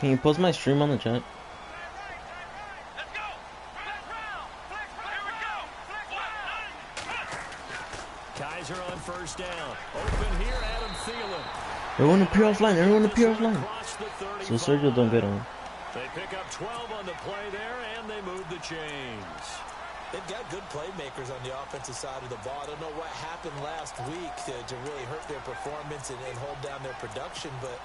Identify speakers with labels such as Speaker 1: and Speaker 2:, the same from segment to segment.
Speaker 1: Can you post my stream on the chat?
Speaker 2: Kaiser on first down. Open here, Adam Thielen.
Speaker 1: Everyone appear offline. Everyone appear offline. So Sergio don't get on.
Speaker 2: They pick up 12 on the play there, and they move the chains.
Speaker 3: They've got good playmakers on the offensive side of the ball. I don't know what happened last week to really hurt their performance and hold down their production, but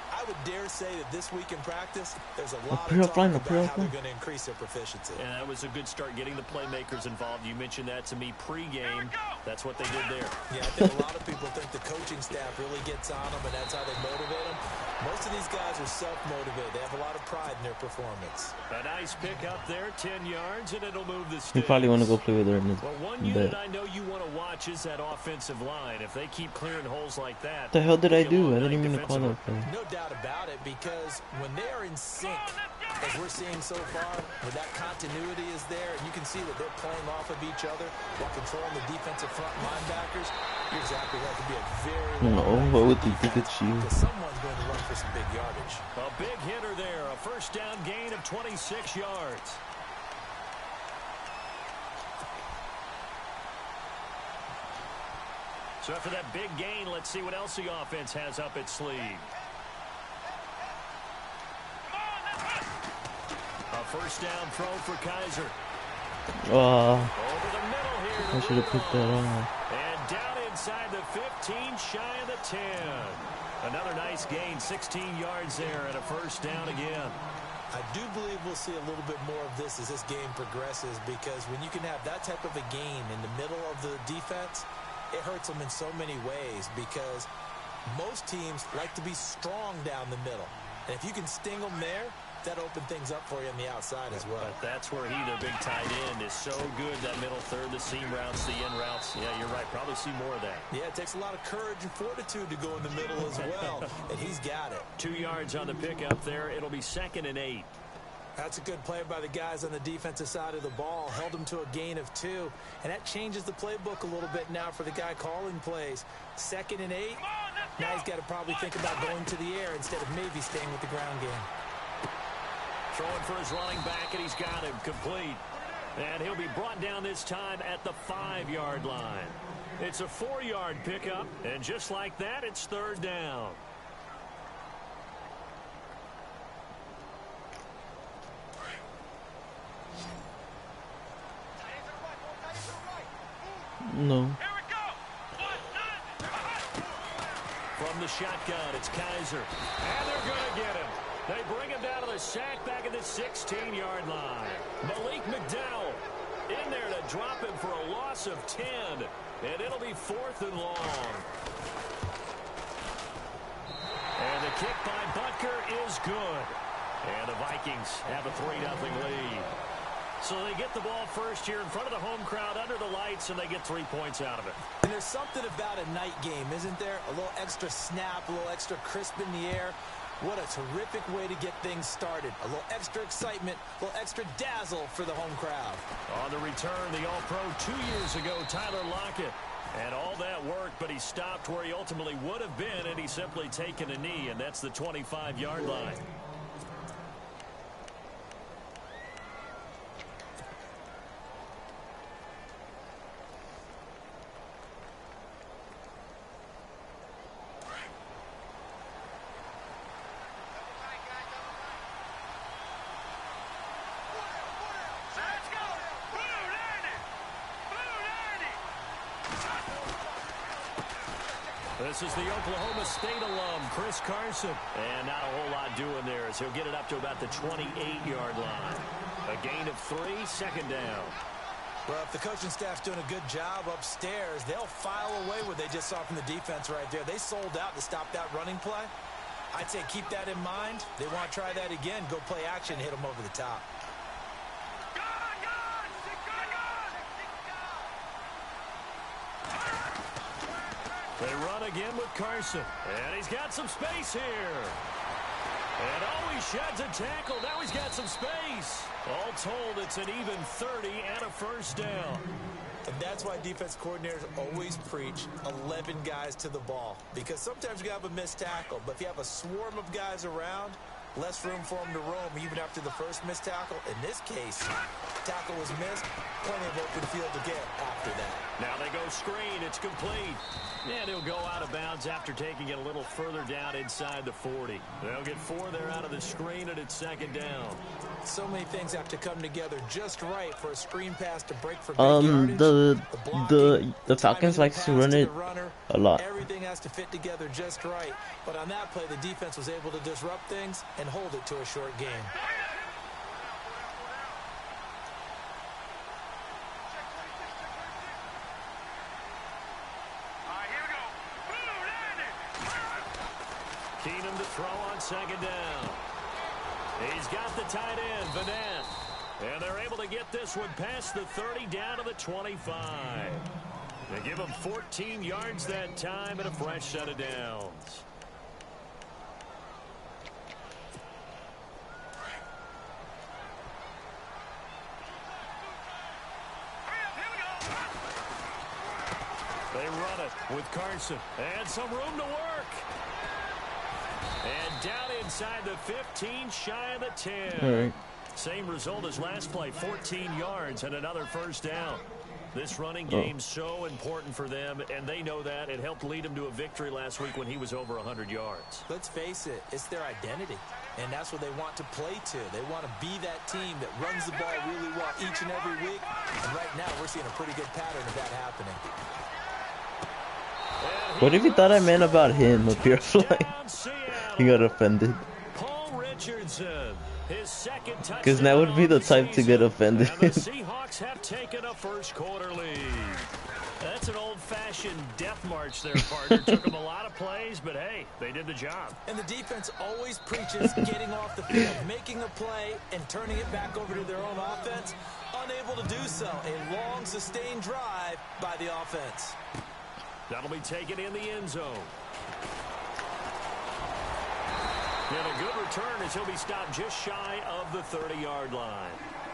Speaker 3: I would dare say that this week in practice, there's a lot of talk about how they're going to increase their proficiency.
Speaker 2: And that was a good start getting the playmakers involved. You mentioned that to me pregame. That's what they did there.
Speaker 3: Yeah, I think a lot of people think the coaching staff really gets on them, and that's how they motivate them. Most of these guys are self-motivated. They have a lot of pride in their performance.
Speaker 2: A nice pick up there, 10 yards, and it'll move the sticks.
Speaker 1: You probably want to go play with her in this.
Speaker 2: Well, one unit I know you want to watch is that offensive line. If they keep clearing holes like that.
Speaker 1: What the hell did I do? I didn't even mean to call that play.
Speaker 3: No doubt about it, because when they are in sync, as we're seeing so far, where that continuity is there, and you can see that they're playing off of each other while controlling the defensive front linebackers, you're exactly right. It could be a very
Speaker 1: what would you think it's you?
Speaker 3: Someone's going to run for some big yardage.
Speaker 2: A big hitter there, a first down gain of 26 yards. So after that big gain, let's see what else the offense has up its sleeve. A first down throw for Kaiser.
Speaker 1: Over
Speaker 2: the middle here.
Speaker 1: I should have picked that on.
Speaker 2: And down inside the 15, shy of the 10. Another nice gain, 16 yards there, and a first down again.
Speaker 3: I do believe we'll see a little bit more of this as this game progresses, because when you can have that type of a gain in the middle of the defense, it hurts them in so many ways, because most teams like to be strong down the middle. And if you can sting them there, that open things up for you on the outside as well.
Speaker 2: But that's where he, their big tight end, is so good. That middle third, the seam routes, the in routes. Yeah, you're right. Probably see more of that.
Speaker 3: Yeah, it takes a lot of courage and fortitude to go in the middle as well, and he's got it.
Speaker 2: 2 yards on the pickup there. It'll be 2nd and 8.
Speaker 3: That's a good play by the guys on the defensive side of the ball. Held him to a gain of 2, and that changes the playbook a little bit now for the guy calling plays. 2nd and 8. Now he's got to probably think about going to the air instead of maybe staying with the ground game.
Speaker 2: Throwing for his running back, and he's got him complete. And he'll be brought down this time at the 5-yard line. It's a 4-yard pickup, and just like that, it's 3rd down.
Speaker 1: No.
Speaker 2: From the shotgun, it's Kaiser. And they're going to get him. They bring him down to the sack back at the 16-yard line. Malik McDowell in there to drop him for a loss of 10. And it'll be 4th and long. And the kick by Butker is good. And the Vikings have a 3-0 lead. So they get the ball first here in front of the home crowd under the lights, and they get 3 points out of it.
Speaker 3: And there's something about a night game, isn't there? A little extra snap, a little extra crisp in the air. What a terrific way to get things started. A little extra excitement, a little extra dazzle for the home crowd.
Speaker 2: On the return, the All-Pro 2 years ago, Tyler Lockett. And all that work, but he stopped where he ultimately would have been, and he's simply taken a knee, and that's the 25-yard line. This is the Oklahoma State alum, Chris Carson. And not a whole lot doing there as he'll get it up to about the 28-yard line. A gain of 3, 2nd down.
Speaker 3: Well, if the coaching staff's doing a good job upstairs, they'll file away what they just saw from the defense right there. They sold out to stop that running play. I'd say keep that in mind. They want to try that again. Go play action, hit them over the top.
Speaker 2: They run again with Carson. And he's got some space here. And he sheds a tackle. Now he's got some space. All told, it's an even 30 and a first down.
Speaker 3: And that's why defense coordinators always preach 11 guys to the ball. Because sometimes you have a missed tackle. But if you have a swarm of guys around, less room for him to roam even after the first missed tackle. In this case, tackle was missed, plenty of open field to get after that.
Speaker 2: Now they go screen. It's complete. And he'll go out of bounds after taking it a little further down inside the 40. They'll get 4 there out of the screen, and it's second down.
Speaker 3: So many things have to come together just right for a screen pass to break for big yardage.
Speaker 1: The Falcons like to run it a lot.
Speaker 3: Everything has to fit together just right. But on that play, the defense was able to disrupt things and hold it to a short game.
Speaker 2: Keenum to throw on second down. He's got the tight end, Vanette. And they're able to get this one past the 30 down to the 25. They give him 14 yards that time and a fresh set of downs. They run it with Carson. And some room to work. And down inside the 15, shy of the 10.
Speaker 1: All right.
Speaker 2: Same result as last play, 14 yards and another first down. This running game's so important for them, and they know that. It helped lead them to a victory last week when he was over 100 yards.
Speaker 3: Let's face it, it's their identity, and that's what they want to play to. They want to be that team that runs the ball really well each and every week, and right now we're seeing a pretty good pattern of that happening.
Speaker 1: What if you thought I meant about him up here? Like, he got offended.
Speaker 2: Paul Richardson, his second touchdown.
Speaker 1: Because that would be the type to get offended.
Speaker 2: And the Seahawks have taken a first quarter lead. That's an old-fashioned death march there, partner. Took them a lot of plays, but hey, they did the job.
Speaker 3: And the defense always preaches getting off the field, making a play, and turning it back over to their own offense. Unable to do so. A long, sustained drive by the offense.
Speaker 2: That'll be taken in the end zone. And a good return as he'll be stopped just shy of the 30-yard line.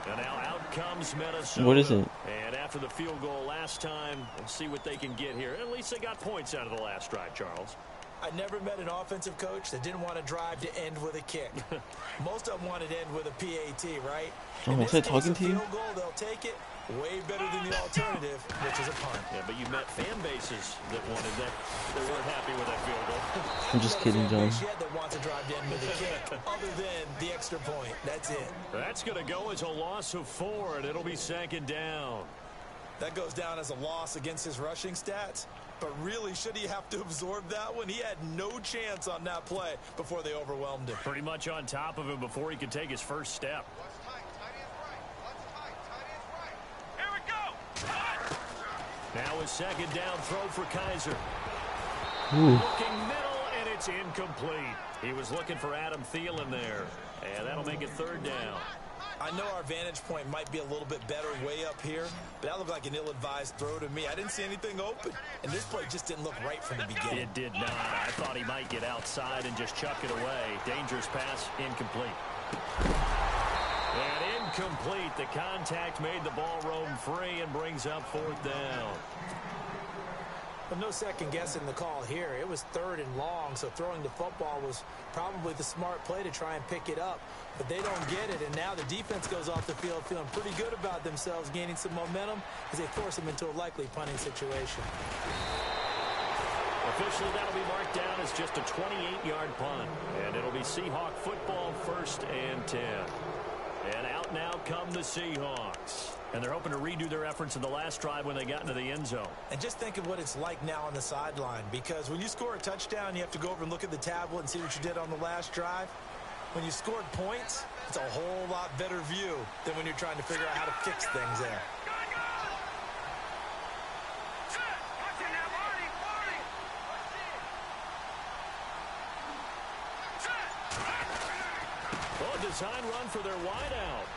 Speaker 2: And now out comes Minnesota.
Speaker 1: What is it?
Speaker 2: And after the field goal last time, we'll see what they can get here. At least they got points out of the last drive, Charles.
Speaker 3: I never met an offensive coach that didn't want to drive to end with a kick. Most of them wanted to end with a PAT, right?
Speaker 1: Oh, was I talking to you?
Speaker 3: Field goal, they'll take it. Way better than the alternative, which is a punt.
Speaker 2: Yeah, but you met fan bases that wanted that. They weren't happy with that field goal.
Speaker 1: I'm just kidding, John.
Speaker 3: That wants to drive to end with a kick, other than the extra point. That's it.
Speaker 2: That's going to go as a loss of 4, and it'll be second down.
Speaker 3: That goes down as a loss against his rushing stats. But really, should he have to absorb that one? He had no chance on that play before they overwhelmed him.
Speaker 2: Pretty much on top of him before he could take his first step. Now a second down throw for Kaiser. Looking middle, and it's incomplete. He was looking for Adam Thielen there. And that'll make it third down.
Speaker 3: I know our vantage point might be a little bit better way up here, but that looked like an ill-advised throw to me. I didn't see anything open, and this play just didn't look right from the beginning.
Speaker 2: It did not. I thought he might get outside and just chuck it away. Dangerous pass, incomplete. And incomplete. The contact made the ball roam free and brings up fourth down.
Speaker 3: But no second guessing the call here. It was third and long, so throwing the football was probably the smart play to try and pick it up. But they don't get it, and now the defense goes off the field feeling pretty good about themselves, gaining some momentum as they force them into a likely punting situation.
Speaker 2: Officially, that'll be marked down as just a 28-yard punt. And it'll be Seahawk football, 1st and 10. And out now come the Seahawks. And they're hoping to redo their efforts in the last drive when they got into the end zone.
Speaker 3: And just think of what it's like now on the sideline, because when you score a touchdown, you have to go over and look at the tablet and see what you did on the last drive. When you scored points, it's a whole lot better view than when you're trying to figure out how to fix things there.
Speaker 2: Oh, design run for their wideout.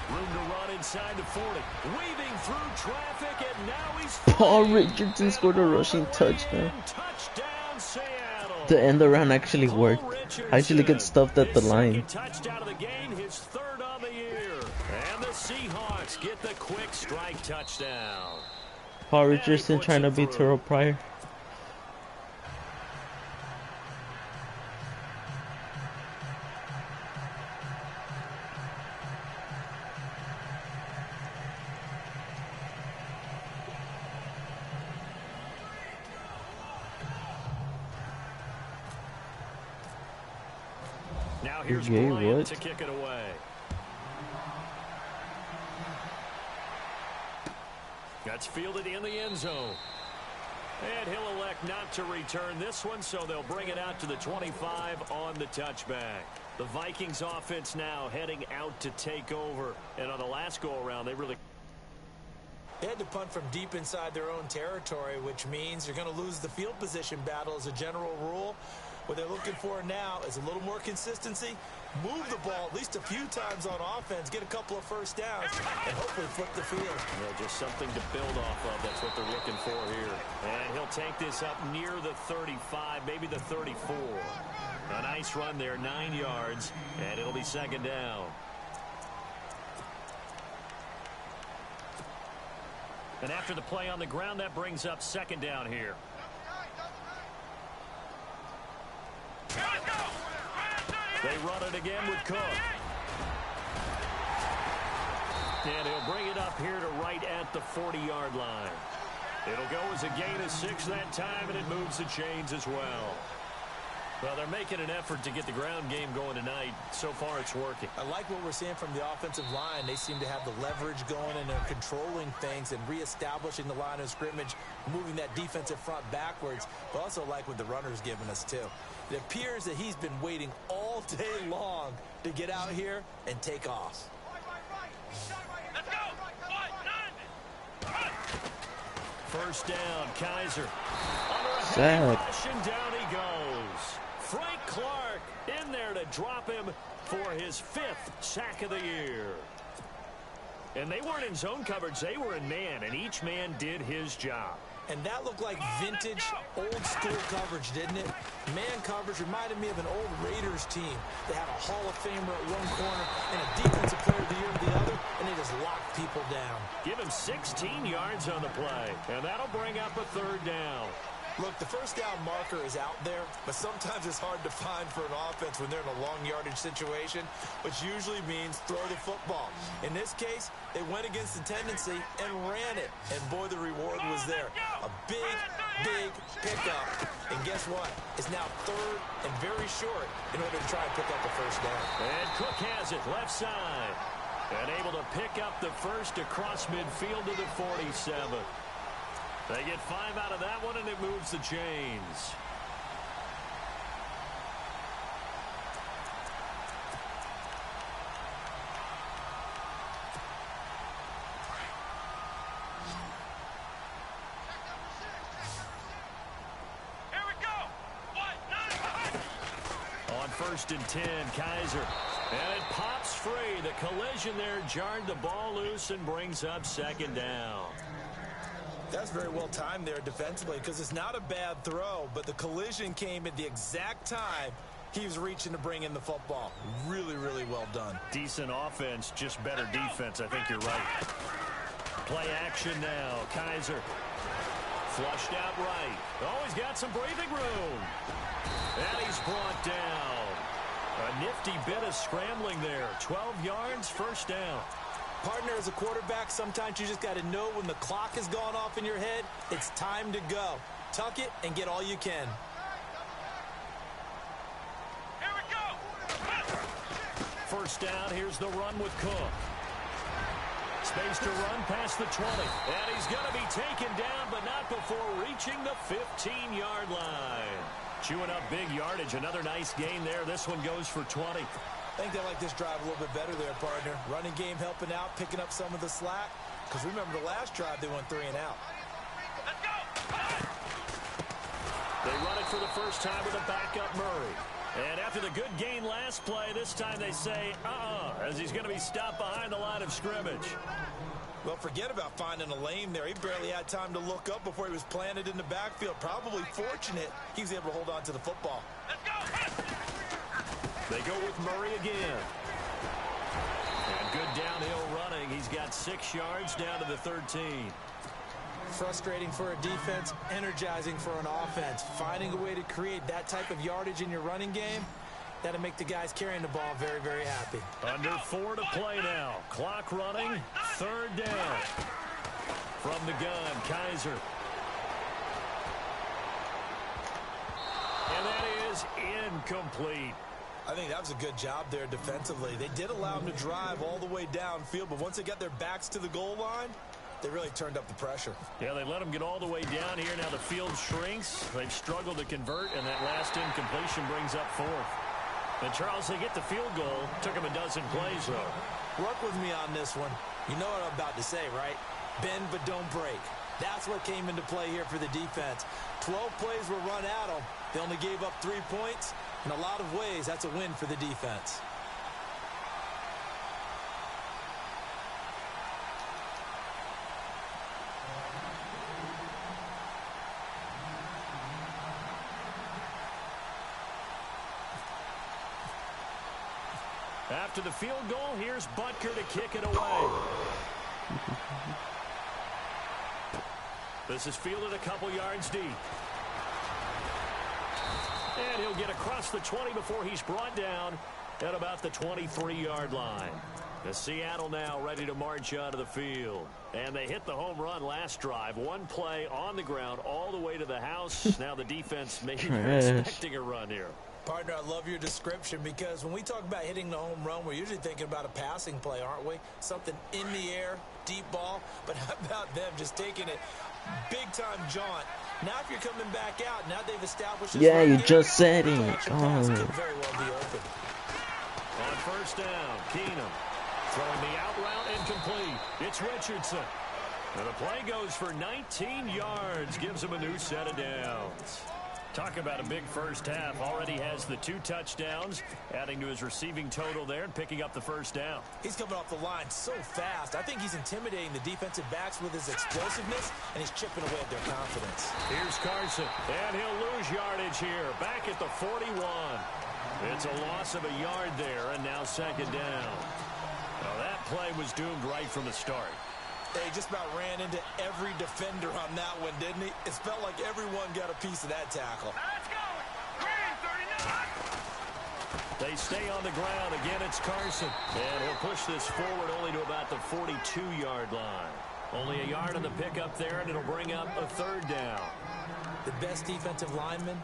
Speaker 2: Room to run inside the 40. Weaving through traffic, and now he's free.
Speaker 1: Paul Richardson scored a rushing touchdown.
Speaker 2: Touchdown, Seattle.
Speaker 1: The end around actually worked. I actually get stuffed at the line.
Speaker 2: Touchdown of the game, his 3rd on the year. And the Seahawks get the quick strike touchdown.
Speaker 1: Paul Richardson trying to beat Terrell Pryor.
Speaker 2: Now here's
Speaker 1: gay,
Speaker 2: Bryant
Speaker 1: what?
Speaker 2: to kick it away. That's fielded in the end zone. And he'll elect not to return this one, so they'll bring it out to the 25 on the touchback. The Vikings offense now heading out to take over. And on the last go-around, they
Speaker 3: had to punt from deep inside their own territory, which means you're going to lose the field position battle as a general rule. What they're looking for now is a little more consistency, move the ball at least a few times on offense, get a couple of first downs, and hopefully flip the field.
Speaker 2: Yeah, just something to build off of. That's what they're looking for here. And he'll take this up near the 35, maybe the 34. A nice run there, 9 yards, and it'll be second down. And after the play on the ground, that brings up second down here. They run it again with Cook. And he'll bring it up here to right at the 40-yard line. It'll go as a gain of 6 that time, and it moves the chains as well. Well, they're making an effort to get the ground game going tonight. So far, it's working.
Speaker 3: I like what we're seeing from the offensive line. They seem to have the leverage going, and they're controlling things and reestablishing the line of scrimmage, moving that defensive front backwards. But also like what the runner's giving us, too. It appears that he's been waiting all day long to get out here and take off.
Speaker 2: Let's go. First down, Kaiser.
Speaker 1: Sack.
Speaker 2: And down he goes. Frank Clark in there to drop him for his 5th sack of the year. And they weren't in zone coverage. They were in man, and each man did his job.
Speaker 3: And that looked like vintage, old-school coverage, didn't it? Man coverage reminded me of an old Raiders team. They had a Hall of Famer at one corner and a defensive player of the year at the other, and they just locked people down.
Speaker 2: Give him 16 yards on the play, and that'll bring up a third down.
Speaker 3: Look, the first down marker is out there, but sometimes it's hard to find for an offense when they're in a long yardage situation, which usually means throw the football. In this case, they went against the tendency and ran it, and boy, the reward was there. A big, big pickup, and guess what? It's now third and very short in order to try and pick up the first down.
Speaker 2: And Cook has it left side, and able to pick up the first across midfield to the 47. They get 5 out of that one, and it moves the chains.
Speaker 4: Here we go. 1, 9.
Speaker 2: On 1st and 10, Kaiser. And it pops free. The collision there jarred the ball loose and brings up second down.
Speaker 3: That's very well timed there defensively because it's not a bad throw, but the collision came at the exact time he was reaching to bring in the football. Really, really well done.
Speaker 2: Decent offense, just better defense. I think you're right. Play action now. Kaiser flushed out right. Oh, he's got some breathing room. And he's brought down. A nifty bit of scrambling there. 12 yards, first down.
Speaker 3: Partner, as a quarterback, sometimes you just got to know when the clock has gone off in your head, it's time to go. Tuck it and get all you can.
Speaker 4: Here we go.
Speaker 2: First down, here's the run with Cook. Space to run past the 20. And he's going to be taken down, but not before reaching the 15-yard line. Chewing up big yardage. Another nice gain there. This one goes for 20.
Speaker 3: I think they like this drive a little bit better there, partner. Running game helping out, picking up some of the slack. Because remember, the last drive, they went 3 and out.
Speaker 4: Let's go.
Speaker 2: They run it for the first time with a backup Murray. And after the good gain last play, this time they say, as he's going to be stopped behind the line of scrimmage.
Speaker 3: Well, forget about finding a lane there. He barely had time to look up before he was planted in the backfield. Probably fortunate he was able to hold on to the football.
Speaker 4: Let's go.
Speaker 2: They go with Murray again. And good downhill running. He's got 6 yards down to the 13.
Speaker 3: Frustrating for a defense, energizing for an offense. Finding a way to create that type of yardage in your running game, that'll make the guys carrying the ball very, very happy.
Speaker 2: Under 4 to play now. Clock running. Third down. From the gun, Kaiser. And that is incomplete.
Speaker 3: I think that was a good job there defensively. They did allow them to drive all the way downfield, but once they got their backs to the goal line, they really turned up the pressure.
Speaker 2: Yeah, they let them get all the way down here. Now the field shrinks. They've struggled to convert, and that last incompletion brings up fourth. And Charles, they get the field goal. Took them a dozen plays, though.
Speaker 3: Work with me on this one. You know what I'm about to say, right? Bend but don't break. That's what came into play here for the defense. 12 plays were run at them. They only gave up 3 points. In a lot of ways, that's a win for the defense.
Speaker 2: After the field goal, here's Butker to kick it away. This is fielded a couple yards deep. And he'll get across the 20 before he's brought down at about the 23-yard line. The Seattle now ready to march out of the field. And they hit the home run last drive. One play on the ground all the way to the house. Now the defense may be expecting a run here.
Speaker 3: Partner, I love your description because when we talk about hitting the home run, we're usually thinking about a passing play, aren't we? Something in the air, deep ball. But how about them just taking it big-time jaunt? Now if you're coming back out, now they've established this
Speaker 1: yeah, you just said it.
Speaker 3: Could very well be open.
Speaker 2: On first down, Keenum throwing the out route incomplete. It's Richardson. And the play goes for 19 yards, gives him a new set of downs. Talk about a big first half. Already has the 2 touchdowns, adding to his receiving total there and picking up the first down.
Speaker 3: He's coming off the line so fast. I think he's intimidating the defensive backs with his explosiveness, and he's chipping away at their confidence.
Speaker 2: Here's Carson, and he'll lose yardage here. Back at the 41. It's a loss of a yard there, and now second down. Well, that play was doomed right from the start.
Speaker 3: He just about ran into every defender on that one, didn't he? It felt like everyone got a piece of that tackle.
Speaker 4: Let's go. Green 39.
Speaker 2: They stay on the ground. Again, it's Carson. And he'll push this forward only to about the 42-yard line. Only a yard on the pickup there, and it'll bring up a third down.
Speaker 3: The best defensive linemen,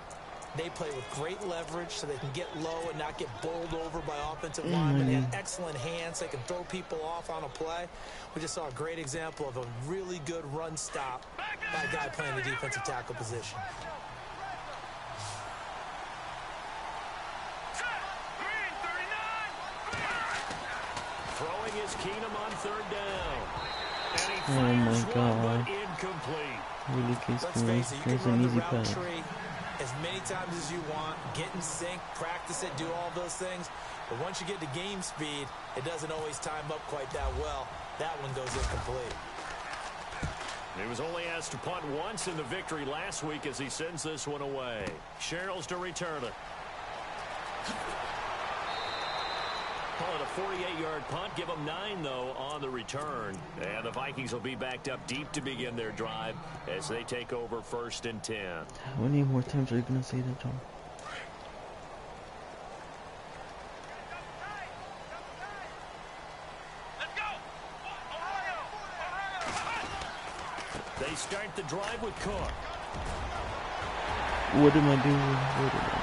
Speaker 3: they play with great leverage so they can get low and not get bowled over by offensive linemen. They have excellent hands. They can throw people off on a play. We just saw a great example of a really good run stop by a guy playing the defensive tackle position.
Speaker 4: Green 39.
Speaker 2: Throwing is Keenum on third down. And he
Speaker 1: Oh
Speaker 2: fires
Speaker 1: my
Speaker 2: one,
Speaker 1: God.
Speaker 2: but incomplete.
Speaker 1: Really
Speaker 3: Let's
Speaker 1: kissed me.
Speaker 3: face it, you
Speaker 1: There's
Speaker 3: can run
Speaker 1: an
Speaker 3: the
Speaker 1: easy
Speaker 3: route
Speaker 1: pass.
Speaker 3: tree as many times as you want, get in sync, practice it, do all those things. But once you get to game speed, it doesn't always time up quite that well. That one goes incomplete.
Speaker 2: He was only asked to punt once in the victory last week as he sends this one away. Sherrills to return it. Call it a 48-yard punt. Give them 9, though, on the return. And the Vikings will be backed up deep to begin their drive as they take over 1st and 10.
Speaker 1: How many more times are you going to say that, John?
Speaker 4: Let's go. Ohio.
Speaker 2: They start the drive with Cook.
Speaker 1: What am I doing? What am I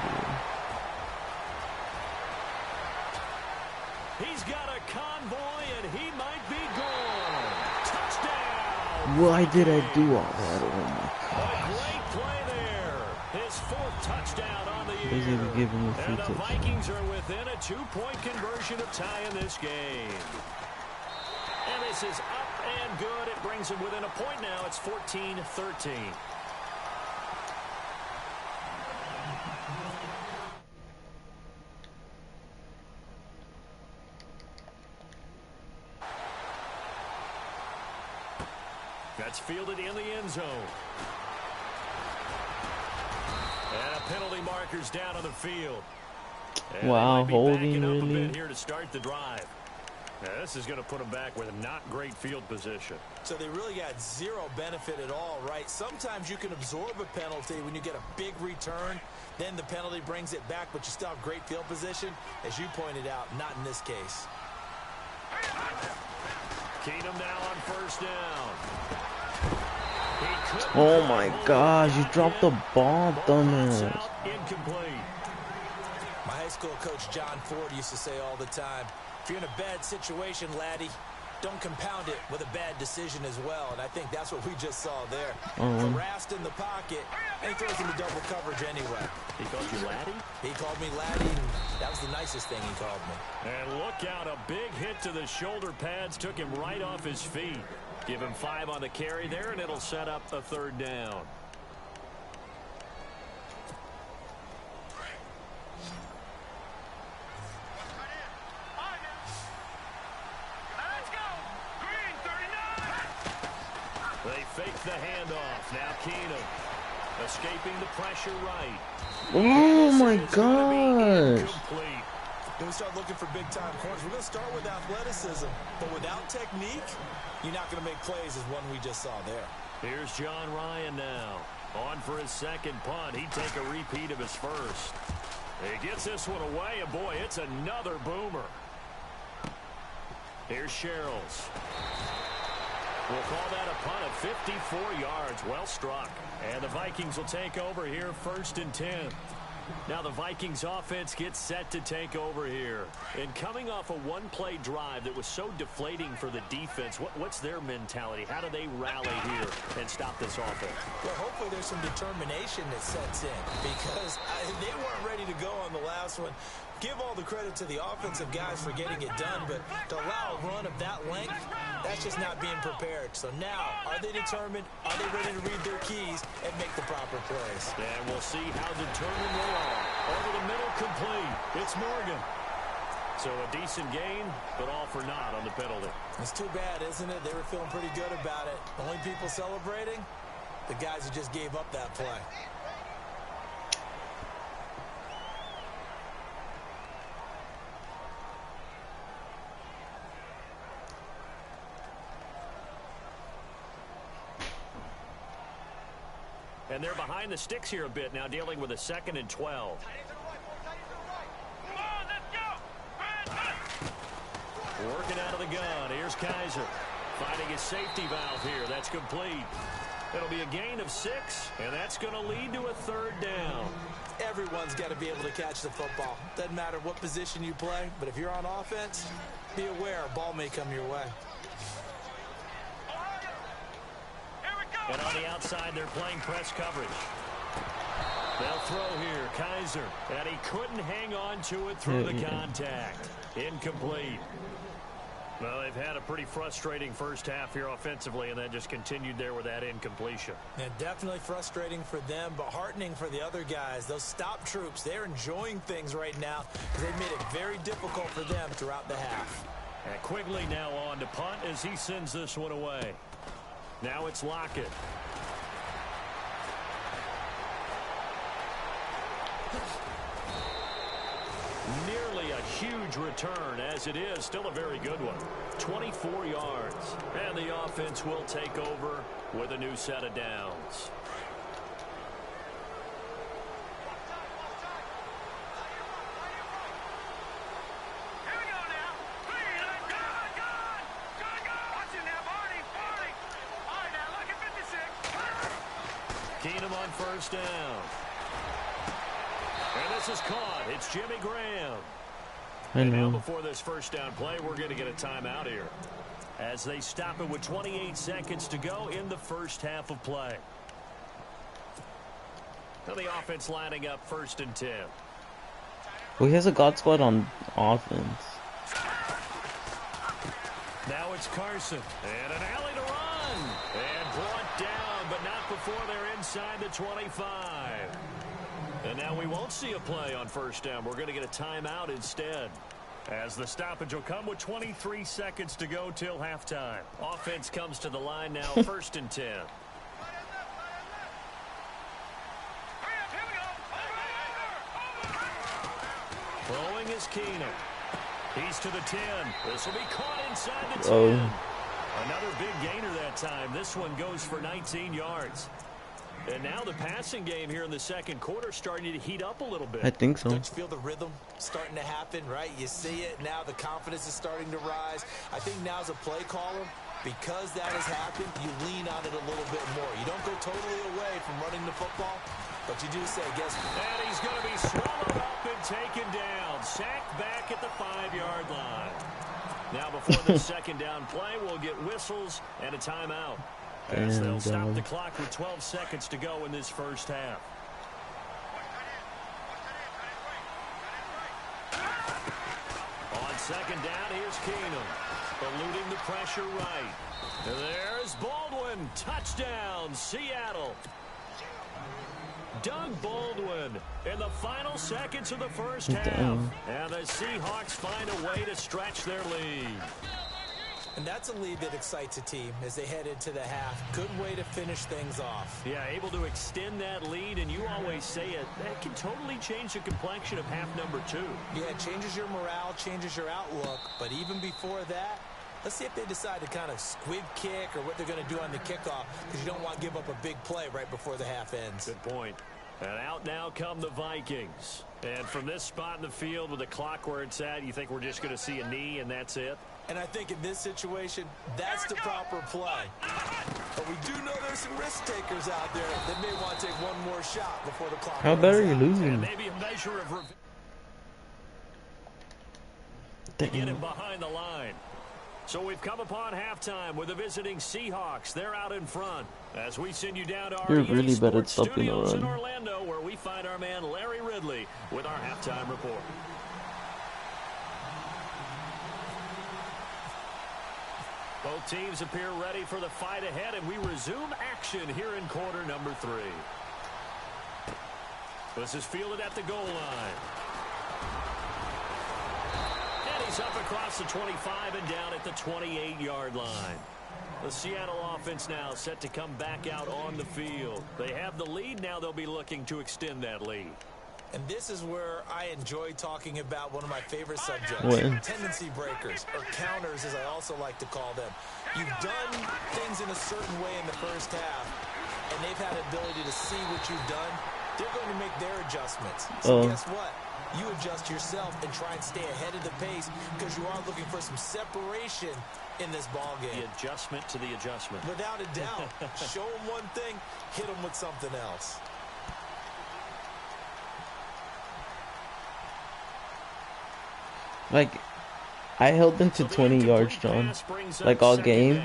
Speaker 2: He's got a convoy, and he might be gone. Touchdown!
Speaker 1: doing? Why did I do all that? Oh
Speaker 2: A
Speaker 1: my
Speaker 2: great play there. His 4th touchdown on the
Speaker 1: He's
Speaker 2: year.
Speaker 1: even giving me free
Speaker 2: And the
Speaker 1: touchdowns.
Speaker 2: Vikings are within a 2-point conversion of tying this game. And this is up and good. It brings them within a point now. It's 14-13. That's fielded in the end zone. And penalty markers down on the field. And
Speaker 1: Wow,
Speaker 2: they might be
Speaker 1: holding
Speaker 2: backing up a
Speaker 1: really?
Speaker 2: bit here to start the drive. Now, this is going to put them back with not great field position.
Speaker 3: So they really got zero benefit at all, right? Sometimes you can absorb a penalty when you get a big return. Then the penalty brings it back, but you still have great field position. As you pointed out, not in this case.
Speaker 2: Keenum now on first down.
Speaker 1: Oh my gosh, you dropped the ball, dumbass.
Speaker 2: Incomplete.
Speaker 3: My school coach John Ford used to say all the time, if you're in a bad situation, laddie, don't compound it with a bad decision as well. And I think that's what we just saw there. Harassed in the pocket, and he throws into double coverage anyway.
Speaker 2: He called you laddie?
Speaker 3: He called me laddie, and that was the nicest thing he called me.
Speaker 2: And look out, a big hit to the shoulder pads took him right off his feet. Give him 5 on the carry there, and it'll set up a 3rd down. They fake the handoff. Now Keenum escaping the pressure right.
Speaker 1: Oh my gosh.
Speaker 3: When we start looking for big-time corners, we're going to start with athleticism. But without technique, you're not going to make plays as one we just saw there.
Speaker 2: Here's John Ryan now. On for his 2nd punt. He'd take a repeat of his 1st. He gets this one away, and boy, it's another boomer. Here's Sherrills. We'll call that a punt of 54 yards. Well struck. And the Vikings will take over here, 1st and 10. Now the Vikings offense gets set to take over here. And coming off a one-play drive that was so deflating for the defense, what's their mentality? How do they rally here and stop this offense?
Speaker 3: Well, hopefully there's some determination that sets in because they weren't ready to go on the last one. Give all the credit to the offensive guys for getting it done, but to allow a run of that length, that's just not being prepared. So now, are they determined? Are they ready to read their keys and make the proper plays?
Speaker 2: And we'll see how determined they are. Over the middle, complete. It's Morgan. So a decent gain, but all for naught on the penalty.
Speaker 3: It's too bad, isn't it? They were feeling pretty good about it. Only people celebrating, the guys who just gave up that play.
Speaker 2: And they're behind the sticks here a bit now, dealing with a 2nd and 12. Working out of the gun. Here's Kaiser. Finding his safety valve here. That's complete. It'll be a gain of 6, and that's going to lead to a 3rd down.
Speaker 3: Everyone's got to be able to catch the football. Doesn't matter what position you play, but if you're on offense, be aware a ball may come your way.
Speaker 2: And on the outside, they're playing press coverage. They'll throw here. Kaiser. And he couldn't hang on to it through the contact. Incomplete. Well, they've had a pretty frustrating first half here offensively, and then just continued there with that incompletion.
Speaker 3: And definitely frustrating for them, but heartening for the other guys. Those stop troops, they're enjoying things right now because they've made it very difficult for them throughout the half.
Speaker 2: And Quigley now on to punt as he sends this one away. Now it's Lockett. Nearly a huge return, as it is still a very good one. 24 yards. And the offense will take over with a new set of downs. Keenum on 1st down. And this is caught. It's Jimmy Graham. And now before this 1st down play, we're going to get a timeout here as they stop it with 28 seconds to go in the first half of play. Now the offense lining up 1st and 10.
Speaker 1: Well, he has a God Squad on offense.
Speaker 2: Now it's Carson. And an alley to run. And brought down, but not before they're inside the 25. And now we won't see a play on 1st down. We're going to get a timeout instead, as the stoppage will come with 23 seconds to go till halftime. Offense comes to the line now, 1st and 10. Throwing is Keenum. He's to the 10. This will be caught inside the 10. Another big gainer that time. This one goes for 19 yards. And now the passing game here in the 2nd quarter starting to heat up a little bit.
Speaker 1: I think so.
Speaker 3: Don't you feel the rhythm starting to happen, right? You see it. Now the confidence is starting to rise. I think now as a play caller, because that has happened, you lean on it a little bit more. You don't go totally away from running the football, but you do say, guess what?
Speaker 2: And he's going to be swallowed up in taken down. Sacked back at the 5-yard line. Now before the second down play, we'll get whistles and a timeout. As they'll stop the clock with 12 seconds to go in this first half. On second down, here's Keenum. Eluding the pressure right. There's Baldwin. Touchdown, Seattle. Doug Baldwin in the final seconds of the first half. And the Seahawks find a way to stretch their lead.
Speaker 3: And that's a lead that excites a team as they head into the half. Good way to finish things off.
Speaker 2: Yeah, able to extend that lead, and you always say it, that can totally change the complexion of half number 2.
Speaker 3: Yeah, it changes your morale, changes your outlook. But even before that, let's see if they decide to kind of squib kick or what they're going to do on the kickoff, because you don't want to give up a big play right before the half ends.
Speaker 2: Good point. And out now come the Vikings. And from this spot in the field with the clock where it's at, you think we're just going to see a knee and that's it?
Speaker 3: And I think in this situation, that's the proper play. But we do know there's some risk takers out there that may want to take one more shot before the clock.
Speaker 1: How bad are you losing?
Speaker 2: And maybe a measure of revenge. To get him behind the line. So we've come upon halftime with the visiting Seahawks. They're out in front. As we send you down to our
Speaker 1: You're really bad at stopping the
Speaker 2: studios in
Speaker 1: run.
Speaker 2: Orlando, where we find our man Larry Ridley with our halftime report. Both teams appear ready for the fight ahead, and we resume action here in quarter number 3. This is fielded at the goal line. And he's up across the 25 and down at the 28-yard line. The Seattle offense now set to come back out on the field. They have the lead. Now they'll be looking to extend that lead.
Speaker 3: And this is where I enjoy talking about one of my favorite subjects. Tendency breakers, or counters as I also like to call them. You've done things in a certain way in the first half, and they've had the ability to see what you've done. They're going to make their adjustments. So guess what? You adjust yourself and try and stay ahead of the pace, because you are looking for some separation in this ball game.
Speaker 2: The adjustment to the adjustment.
Speaker 3: Without a doubt. Show them one thing, hit them with something else.
Speaker 1: Like, I held them to 20 yards, John, like all game,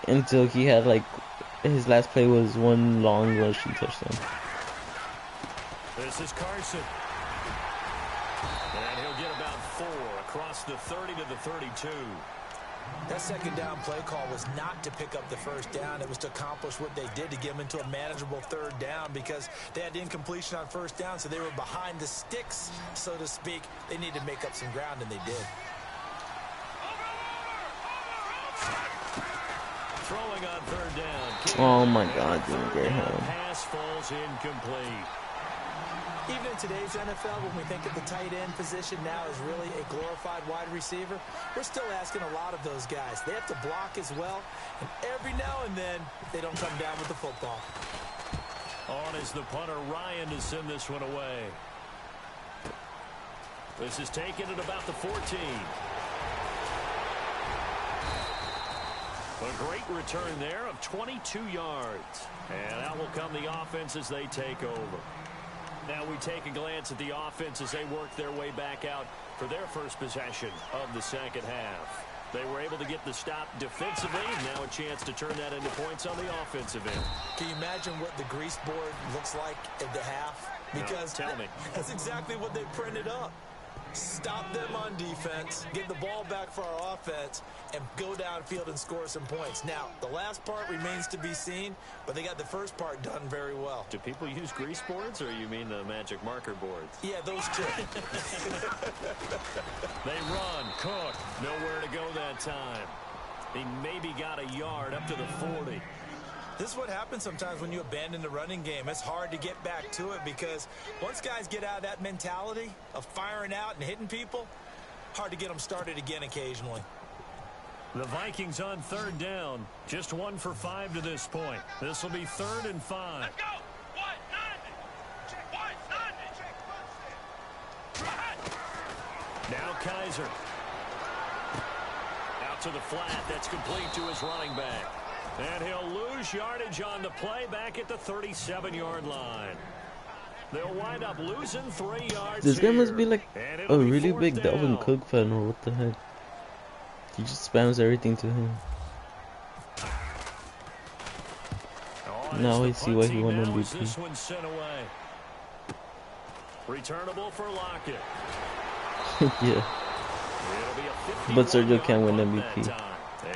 Speaker 1: until he had, like, his last play was one long rushing touchdown.
Speaker 2: This is Carson. And he'll get about 4 across the 30 to the 32.
Speaker 3: That second down play call was not to pick up the first down. It was to accomplish what they did, to get them into a manageable third down, because they had incompletion on first down, so they were behind the sticks, so to speak. They needed to make up some ground, and they did.
Speaker 2: Throwing on third down.
Speaker 1: Oh my God, Jimmy Graham.
Speaker 2: Pass falls incomplete.
Speaker 3: Even in today's NFL, when we think of the tight end position now as really a glorified wide receiver, we're still asking a lot of those guys. They have to block as well, and every now and then, they don't come down with the football.
Speaker 2: On is the punter, Ryan, to send this one away. This is taken at about the 14. A great return there of 22 yards. And out will come the offense as they take over. Now we take a glance at the offense as they work their way back out for their first possession of the second half. They were able to get the stop defensively, and now a chance to turn that into points on the offensive end.
Speaker 3: Can you imagine what the grease board looks like at the half? Because
Speaker 2: no, tell me.
Speaker 3: That's exactly what they printed up. Stop them on defense, get the ball back for our offense, and go downfield and score some points. Now, the last part remains to be seen, but they got the first part done very well.
Speaker 2: Do people use grease boards, or you mean the magic marker boards?
Speaker 3: Yeah, those two.
Speaker 2: They run. Cook, nowhere to go that time. He maybe got a yard up to the 40.
Speaker 3: This is what happens sometimes when you abandon the running game. It's hard to get back to it, because once guys get out of that mentality of firing out and hitting people, hard to get them started again occasionally.
Speaker 2: The Vikings on third down. Just 1 for 5 to this point. This will be 3rd and 5.
Speaker 4: Let's go.
Speaker 2: Now Kaiser. Out to the flat. That's complete to his running back. And he'll lose yardage on the play back at the 37-yard line. They'll wind up losing 3 yards.
Speaker 1: This guy must be like
Speaker 2: And
Speaker 1: a
Speaker 2: it'll be
Speaker 1: really
Speaker 2: 4th
Speaker 1: big Dalvin
Speaker 2: down.
Speaker 1: Cook fan, or what the heck? He just spams everything to him.
Speaker 2: Oh,
Speaker 1: Now
Speaker 2: as
Speaker 1: I
Speaker 2: the
Speaker 1: see why he
Speaker 2: punt
Speaker 1: won
Speaker 2: team now is
Speaker 1: MVP.
Speaker 2: This one sent away. Returnable for Lockett.
Speaker 1: Yeah.
Speaker 2: It'll be a
Speaker 1: But Sergio
Speaker 2: 51-yard
Speaker 1: can win
Speaker 2: punt that
Speaker 1: MVP.
Speaker 2: time.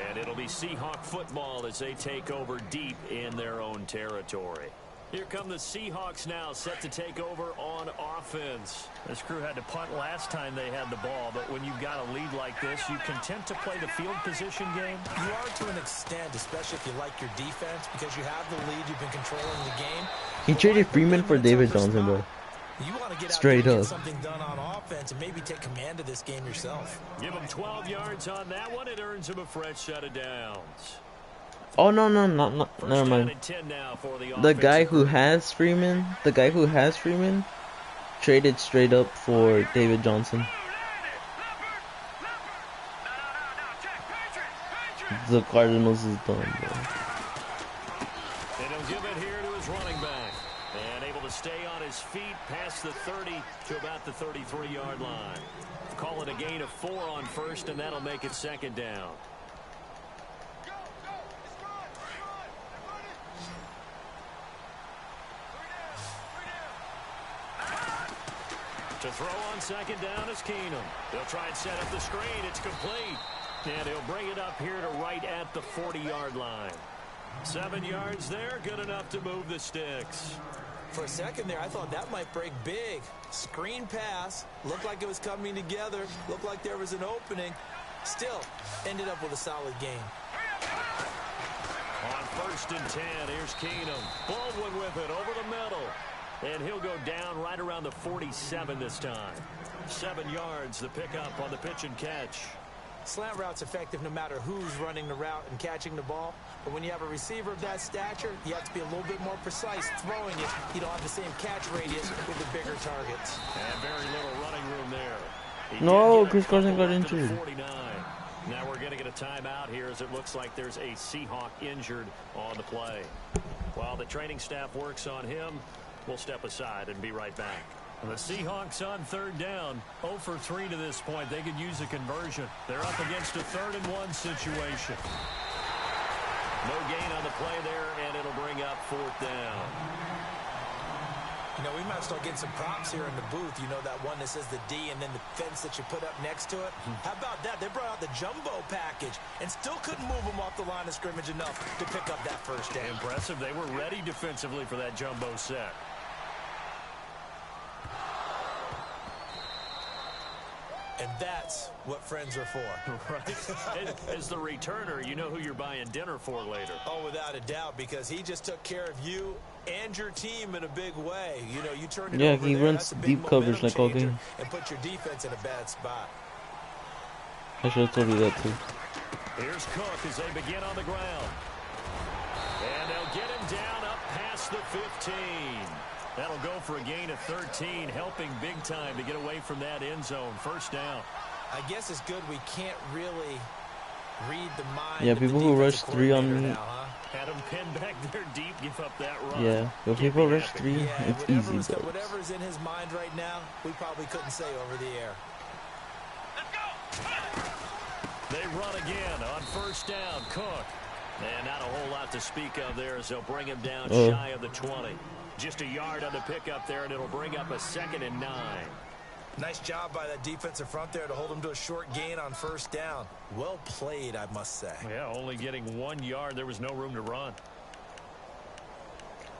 Speaker 2: And it'll be Seahawk football as they take over deep in their own territory. Here come the Seahawks now, set to take over on offense. This crew had to punt last time they had the ball, but when you've got a lead like this, you content to play the field position game?
Speaker 3: You are to an extent, especially if you like your defense, because you have the lead, you've been controlling the game.
Speaker 1: He traded Freeman for David Johnson, bro.
Speaker 3: You want to get
Speaker 1: Straight
Speaker 3: out there and
Speaker 1: up.
Speaker 3: get something done on offense and maybe take command of this game yourself.
Speaker 2: Give him 12 yards on that one. It earns him a fresh set of downs.
Speaker 1: Oh no, never
Speaker 2: First down
Speaker 1: mind.
Speaker 2: and 10 now for the
Speaker 1: The guy
Speaker 2: offensive
Speaker 1: who has Freeman, traded straight up for David Johnson. The Cardinals is done, bro.
Speaker 2: And he'll give it here to his running back. And able to stay on his feet past the 30 to about the 33-yard line. Call it a gain of 4 on first, and that'll make it 2nd down. To throw on 2nd down is Keenum. They'll try and set up the screen. It's complete. And he'll bring it up here to right at the 40-yard line. 7 yards there, good enough to move the sticks.
Speaker 3: For a second there, I thought that might break big. Screen pass. Looked like it was coming together. Looked like there was an opening. Still, ended up with a solid game.
Speaker 2: On 1st and 10, here's Keenum. Baldwin with it over the middle. And he'll go down right around the 47 this time. 7 yards, the pickup on the pitch and catch.
Speaker 3: Slant route's effective no matter who's running the route and catching the ball. But when you have a receiver of that stature, you have to be a little bit more precise throwing it. You don't have the same catch radius with the bigger targets.
Speaker 2: And very little running room there. He
Speaker 1: No,
Speaker 2: did get a
Speaker 1: Chris Carson
Speaker 2: couple
Speaker 1: got
Speaker 2: up to the
Speaker 1: injured.
Speaker 2: 49. Now we're going to get a timeout here as it looks like there's a Seahawk injured on the play. While the training staff works on him, we'll step aside and be right back. The Seahawks on 3rd down, 0 for 3 to this point. They could use a conversion. They're up against a 3rd and 1 situation. No gain on the play there, and it'll bring up 4th down.
Speaker 3: You know, we might start getting some props here in the booth. You know, that one that says the D and then the fence that you put up next to it. How about that? They brought out the jumbo package and still couldn't move them off the line of scrimmage enough to pick up that 1st down.
Speaker 2: Impressive. They were ready defensively for that jumbo set.
Speaker 3: And that's what friends are for.
Speaker 2: Right. As the returner, you know who you're buying dinner for later.
Speaker 3: Oh, without a doubt, because he just took care of you and your team in a big way. You know, you turned it over
Speaker 1: He
Speaker 3: there.
Speaker 1: runs
Speaker 3: That's a big
Speaker 1: deep coverage
Speaker 3: momentum
Speaker 1: like all
Speaker 3: changer
Speaker 1: game.
Speaker 3: and put your defense in a bad spot.
Speaker 1: I should have told you that too.
Speaker 2: Here's Cook as they begin on the ground. And they'll get him down up past the 15. That'll go for a gain of 13, helping big time to get away from that end zone. 1st down.
Speaker 3: I guess it's good we can't really read the mind.
Speaker 1: Yeah,
Speaker 3: of the
Speaker 1: people who rush
Speaker 3: defensive
Speaker 1: 3 on
Speaker 3: coordinator
Speaker 1: me.
Speaker 3: now, huh?
Speaker 2: Had him pinned back there deep, give up that run.
Speaker 1: Yeah, if
Speaker 2: Can't
Speaker 1: people
Speaker 2: be
Speaker 1: rush
Speaker 2: happy.
Speaker 1: 3,
Speaker 3: Yeah,
Speaker 1: it's easy, bro.
Speaker 3: whatever's in his mind right now, we probably couldn't say over the air.
Speaker 2: They run again on 1st down. Cook. And not a whole lot to speak of there as they'll bring him down shy of the 20. Just a yard on the pickup there, and it'll bring up a 2nd and 9.
Speaker 3: Nice job by that defensive front there to hold him to a short gain on 1st down. Well played, I must say.
Speaker 2: Yeah, only getting 1 yard. There was no room to run.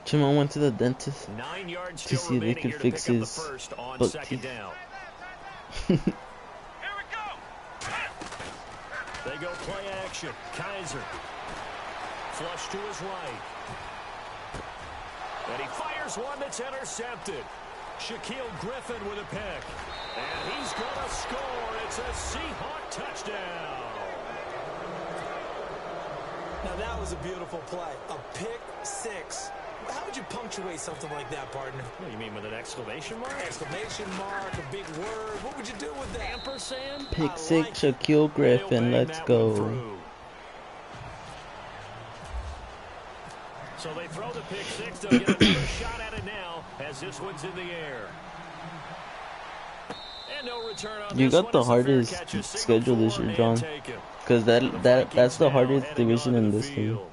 Speaker 1: Chimon went to the dentist
Speaker 2: 9 yards
Speaker 1: to
Speaker 2: still
Speaker 1: see if they
Speaker 2: remaining
Speaker 1: can
Speaker 2: here to
Speaker 1: fix
Speaker 2: pick up the
Speaker 1: his
Speaker 2: first on
Speaker 1: butt
Speaker 2: 2nd
Speaker 1: teeth.
Speaker 2: down.
Speaker 4: Here we go.
Speaker 2: They go play action. Kaiser. Flush to his right. And he fires one that's intercepted. Shaquille Griffin with a pick. And he's going to score. It's a Seahawk touchdown.
Speaker 3: Now that was a beautiful play. A pick 6. How would you punctuate something like that, partner?
Speaker 2: What do you mean with an exclamation mark?
Speaker 3: Exclamation mark, a big word. What would you do with that?
Speaker 2: Ampersand?
Speaker 1: Pick
Speaker 3: I
Speaker 1: 6,
Speaker 3: like
Speaker 1: Shaquille Griffin,
Speaker 2: They'll bang
Speaker 1: let's
Speaker 2: that one
Speaker 1: go.
Speaker 2: through. So they throw the pick 6. They'll get another shot at it now as this one's in the air. And no return on
Speaker 1: You
Speaker 2: this
Speaker 1: got the
Speaker 2: one. It's a fair
Speaker 1: hardest
Speaker 2: catch, a signal
Speaker 1: schedule this
Speaker 2: for
Speaker 1: year,
Speaker 2: and
Speaker 1: John.
Speaker 2: take it.
Speaker 1: Because that's the hardest
Speaker 2: Heading
Speaker 1: division
Speaker 2: onto
Speaker 1: in
Speaker 2: the
Speaker 1: this league.
Speaker 2: field.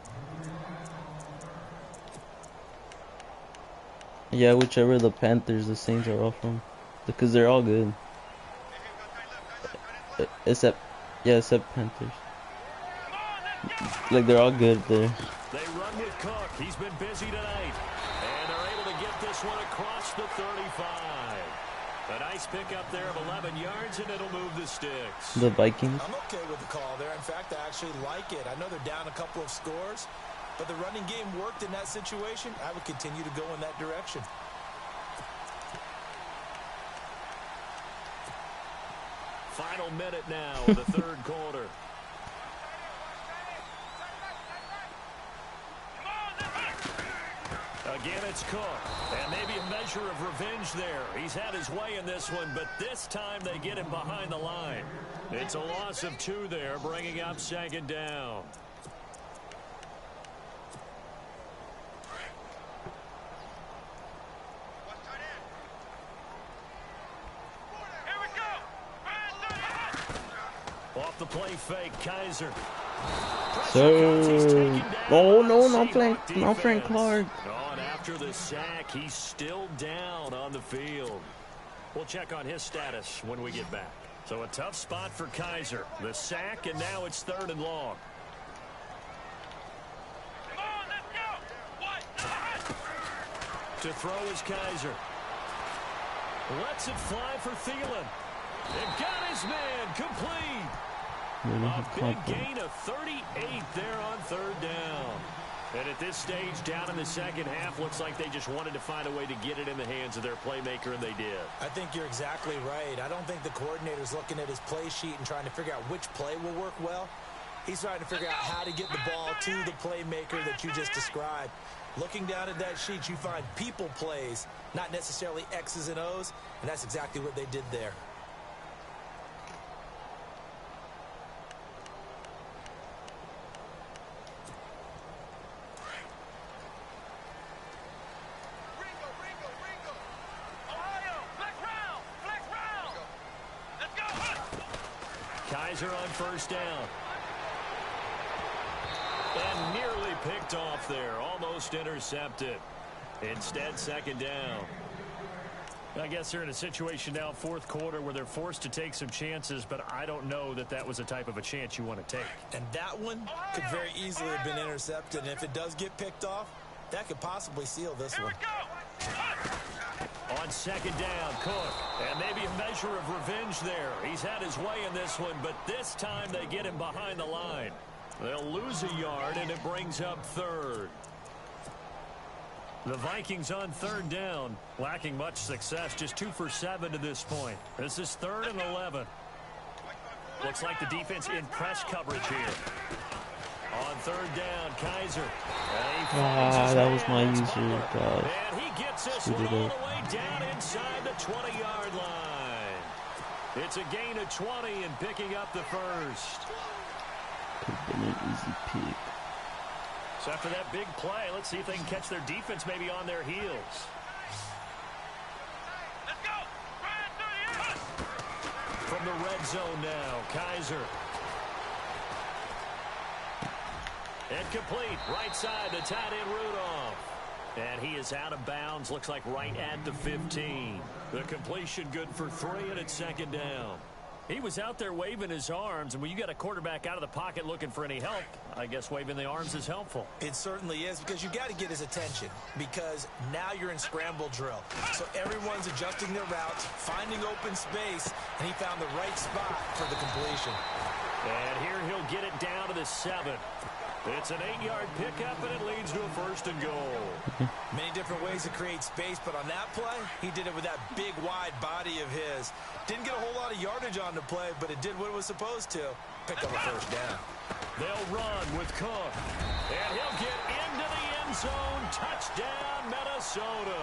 Speaker 1: Yeah, whichever the Panthers, the Saints are all from. Because they're all good. Except Panthers. Like, they're all good there.
Speaker 2: They run with Cook. He's been busy tonight. And they're able to get this one across the 35. A nice pickup there of 11 yards, and it'll move the sticks.
Speaker 1: The Vikings.
Speaker 3: I'm okay with the call there. In fact, I actually like it. I know they're down a couple of scores, but the running game worked in that situation. I would continue to go in that direction.
Speaker 2: Final minute now of the third quarter. Again, it's Cook. And maybe a measure of revenge there. He's had his way in this one, but this time they get him behind the line. It's a loss of 2 there, bringing up second down. Off the play fake, Kaiser.
Speaker 1: So, oh no, not Frank Clark.
Speaker 2: Oh, and after the sack, he's still down on the field. We'll check on his status when we get back. So a tough spot for Kaiser. The sack, and now it's 3rd and long.
Speaker 4: Come on, let's go.
Speaker 2: To throw is Kaiser. Lets it fly for Thielen. It got his man complete. A big gain of 38 there on 3rd down. And at this stage, down in the second half, looks like they just wanted to find a way to get it in the hands of their playmaker, and they did.
Speaker 3: I think you're exactly right. I don't think the coordinator's looking at his play sheet and trying to figure out which play will work well. He's trying to figure out how to get the ball to the playmaker that you just described. Looking down at that sheet, you find people plays, not necessarily X's and O's, and that's exactly what they did there.
Speaker 2: Kaiser on 1st down. And nearly picked off there. Almost intercepted. Instead, 2nd down. I guess they're in a situation now, 4th quarter, where they're forced to take some chances, but I don't know that that was the type of a chance you want to take.
Speaker 3: And that one could very easily have been intercepted. And if it does get picked off, that could possibly seal this one.
Speaker 2: On 2nd down, Cook. And maybe a measure of revenge there. He's had his way in this one, but this time they get him behind the line. They'll lose a yard, and it brings up 3rd. The Vikings on 3rd down, lacking much success, just 2 for 7 to this point. This is 3rd and 11. Looks like the defense in press coverage here. On 3rd down, Kaiser.
Speaker 1: That was my user. God.
Speaker 2: And he gets this one all the way down inside the 20-yard line. It's a gain of 20 and picking up the 1st.
Speaker 1: Could have been an easy pick.
Speaker 2: So after that big play, let's see if they can catch their defense maybe on their heels.
Speaker 4: Let's go.
Speaker 2: From the red zone now, Kaiser. And complete, right side, the tight end Rudolph. And he is out of bounds, looks like right at the 15. The completion good for 3, and it's 2nd down. He was out there waving his arms, and when you got a quarterback out of the pocket looking for any help, I guess waving the arms is helpful.
Speaker 3: It certainly is, because you got to get his attention, because now you're in scramble drill. So everyone's adjusting their routes, finding open space, and he found the right spot for the completion.
Speaker 2: And here he'll get it down to the 7. It's an 8-yard pickup, and it leads to a 1st and goal.
Speaker 3: Many different ways to create space, but on that play, he did it with that big, wide body of his. Didn't get a whole lot of yardage on the play, but it did what it was supposed to. Pick up a 1st down.
Speaker 2: They'll run with Cook. And he'll get into the end zone. Touchdown, Minnesota.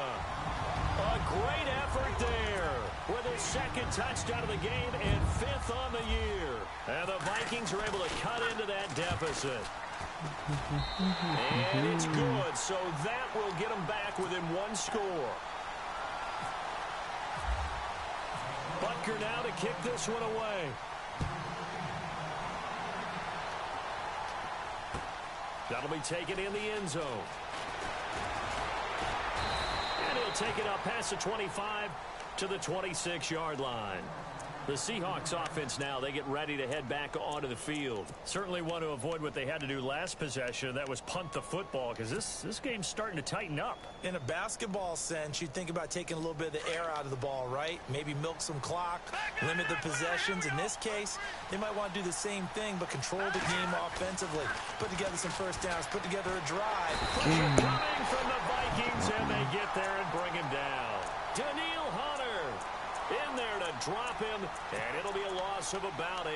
Speaker 2: A great effort there with his 2nd touchdown of the game and 5th on the year. And the Vikings are able to cut into that deficit. And it's good, so that will get them back within 1 score. Baker now to kick this one away. That'll be taken in the end zone. And he'll take it up past the 25 to the 26-yard line. The Seahawks offense now, they get ready to head back onto the field. Certainly want to avoid what they had to do last possession. That was punt the football, because this game's starting to tighten up.
Speaker 3: In a basketball sense, you think about taking a little bit of the air out of the ball, right? Maybe milk some clock, limit the possessions. In this case, they might want to do the same thing, but control the game offensively. Put together some first downs, put together a drive.
Speaker 2: Pressure coming from the Vikings, and they get there and bring him down. Daniil Hunter in there to drop him, and it'll be a loss of about 8.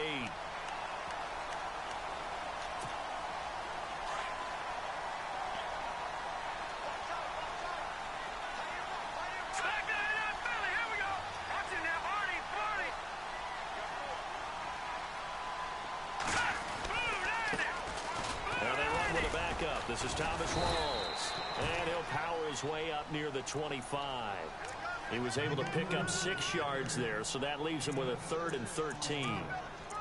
Speaker 2: Now they run with a backup. This is Thomas Rawls, and he'll power his way up near the 25. He was able to pick up 6 yards there, so that leaves him with a 3rd and 13.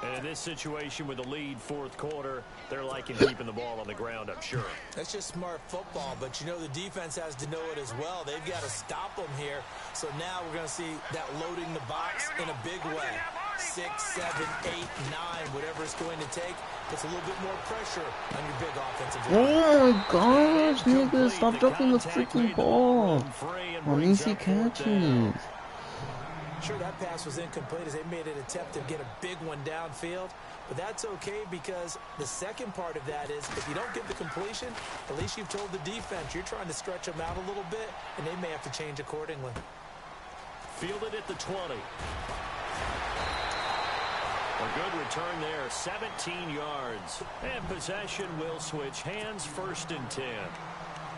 Speaker 2: And in this situation with the lead, 4th quarter, they're liking keeping the ball on the ground, I'm sure.
Speaker 3: That's just smart football, but you know the defense has to know it as well. They've got to stop them here. So now we're going to see that loading the box in a big way. 6, 7, 8, 9, whatever it's going to take. Puts a little bit more pressure on your big offensive line.
Speaker 1: Oh my gosh, nigga, stop dropping the freaking ball. On easy catches.
Speaker 3: Sure, that pass was incomplete as they made an attempt to get a big one downfield. But that's okay because the second part of that is if you don't get the completion, at least you've told the defense you're trying to stretch them out a little bit, and they may have to change accordingly.
Speaker 2: Fielded at the 20. A good return there, 17 yards. And possession will switch hands, 1st and 10.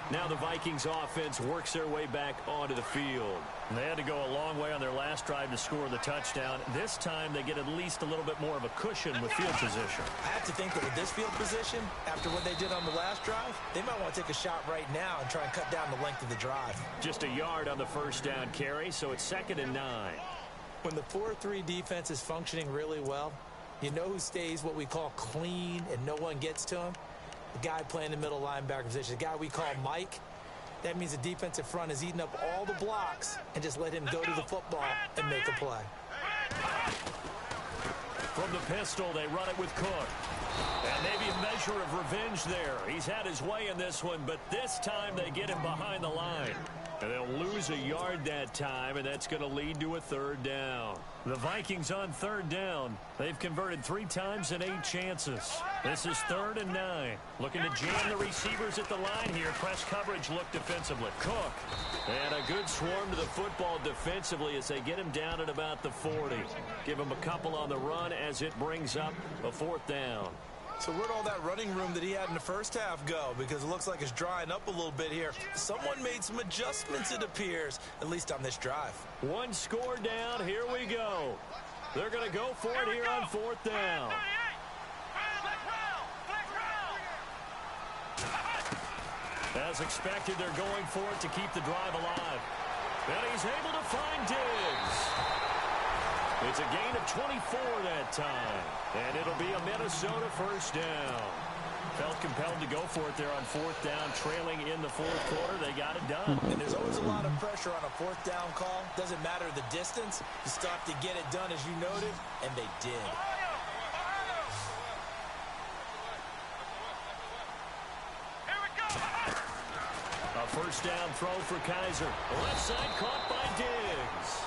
Speaker 2: Now the Vikings offense works their way back onto the field. They had to go a long way on their last drive to score the touchdown. This time they get at least a little bit more of a cushion with field position.
Speaker 3: I have to think that with this field position, after what they did on the last drive, they might want to take a shot right now and try and cut down the length of the drive.
Speaker 2: Just a yard on the 1st down carry, so it's 2nd and 9.
Speaker 3: When the 4-3 defense is functioning really well, you know who stays what we call clean and no one gets to him? The guy playing the middle linebacker position, the guy we call Mike. That means the defensive front is eating up all the blocks and just let him go to the football and make a play.
Speaker 2: From the pistol, they run it with Cook. And maybe a measure of revenge there. He's had his way in this one, but this time they get him behind the line. And they'll lose a yard that time, and that's going to lead to a 3rd down. The Vikings on 3rd down. They've converted 3 times and 8 chances. This is 3rd and 9. Looking to jam the receivers at the line here. Press coverage look defensively. Cook. And a good swarm to the football defensively as they get him down at about the 40. Give him a couple on the run as it brings up a 4th down.
Speaker 3: So where'd all that running room that he had in the first half go? Because it looks like it's drying up a little bit here. Someone made some adjustments, it appears, at least on this drive.
Speaker 2: 1 score down. Here we go. They're going to go for it here on 4th down. As expected, they're going for it to keep the drive alive. And he's able to find Diggs. It's a gain of 24 that time. And it'll be a Minnesota 1st down. Felt compelled to go for it there on 4th down, trailing in the 4th quarter. They got it done.
Speaker 3: And there's always a lot of pressure on a 4th down call. Doesn't matter the distance. You still have to get it done, as you noted, and they did.
Speaker 2: A 1st down throw for Kaiser. Left side caught by Diggs.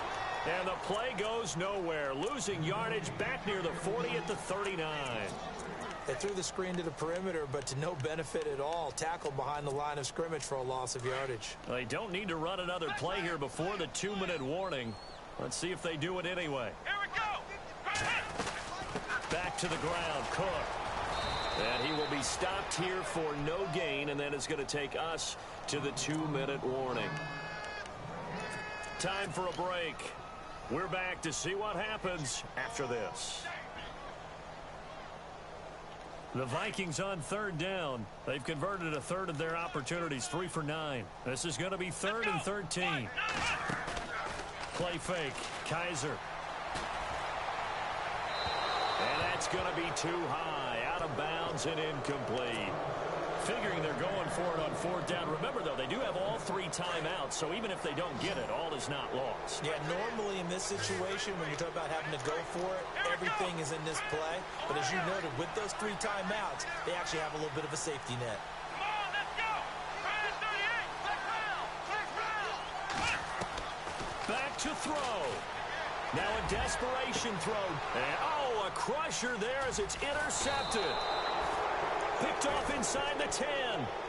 Speaker 2: And the play goes nowhere. Losing yardage back near the 40 at the 39.
Speaker 3: They threw the screen to the perimeter, but to no benefit at all. Tackled behind the line of scrimmage for a loss of yardage.
Speaker 2: They don't need to run another play here before the 2-minute warning. Let's see if they do it anyway.
Speaker 4: Here we go.
Speaker 2: Back to the ground, Cook. And he will be stopped here for no gain, and then it's going to take us to the 2-minute warning. Time for a break. We're back to see what happens after this. The Vikings on 3rd down. They've converted a 1/3 of their opportunities, 3 for 9. This is going to be 3rd and 13. Play fake. Kaiser And that's going to be too high, out of bounds and incomplete. Figuring they're going for it on fourth down. Remember, though, they do have all 3 timeouts, so even if they don't get it, all is not lost.
Speaker 3: Yeah, normally in this situation, when you talk about having to go for it, everything is in this play. But as you noted, with those 3 timeouts, they actually have a little bit of a safety net.
Speaker 4: Come on, let's go. Brandon 38. Flex round. Flex round.
Speaker 2: Back to throw. Now a desperation throw. And, oh, a crusher there as it's intercepted. Picked off inside the 10.